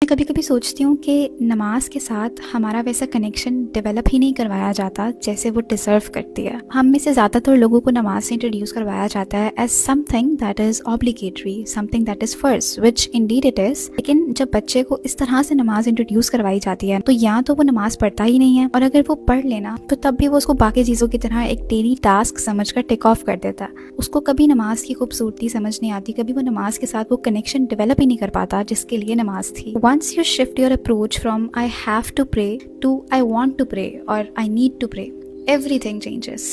मैं कभी कभी सोचती हूँ कि नमाज के साथ हमारा वैसा कनेक्शन डेवलप ही नहीं करवाया जाता जैसे वो डिज़र्व करती है। हम में से ज़्यादातर लोगों को नमाज से इंट्रोड्यूस करवाया जाता है as something that is obligatory, something that is first, which indeed it is. लेकिन जब बच्चे को इस तरह से नमाज इंट्रोड्यूस करवाई जाती है तो या तो वो नमाज पढ़ता ही नहीं है, और अगर वो पढ़ लेना तो तब भी वो उसको बाकी चीज़ों की तरह एक डेली टास्क समझकर टिक ऑफ कर देता है। उसको कभी नमाज की खूबसूरती समझ नहीं आती, कभी वो नमाज के साथ वो कनेक्शन डेवलप ही नहीं कर पाता जिसके लिए नमाज थी। Once you shift your approach from I have to pray to I want to pray or I need to pray, everything changes.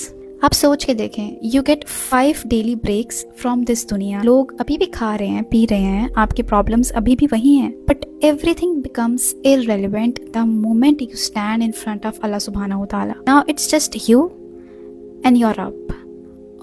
आप सोच के देखें, you get 5 daily breaks from this दुनिया। लोग अभी भी खा रहे हैं, पी रहे हैं, आपके प्रॉब्लम्स अभी भी वही हैं, but everything becomes irrelevant the moment you stand in front of Allah subhanahu wa ta'ala. Now it's just you and your Rabb,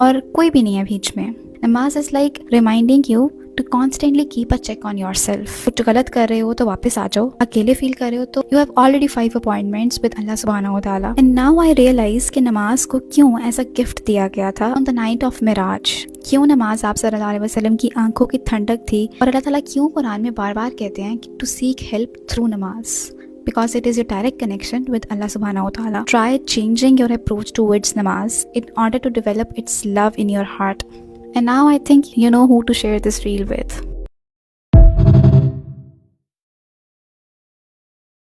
और कोई भी नहीं है बीच में। नमाज is like reminding you to constantly keep a check on yourself. कुछ गलत कर रहे हो तो वापस आ जाओ, अकेले फील कर रहे हो तो you have already 5 appointments with Allah सुब्हानहू व तआला। एंड नाउ आई रियलाइज कि नमाज को क्यों ऐसा गिफ्ट दिया गया था on the night of Miraj. क्यों नमाज आप सल्लल्लाहु अलैहि वसल्लम की आंखों की ठंडक थी, और अल्लाह ताला क्यों कुरान में बार बार कहते हैं टू सीक हेल्प थ्रू नमाज, because it is your direct connection with Allah subhanahu wa ta'ala. Try changing your approach towards namaz in order to develop its love in your heart. And now I think you know who to share this reel with.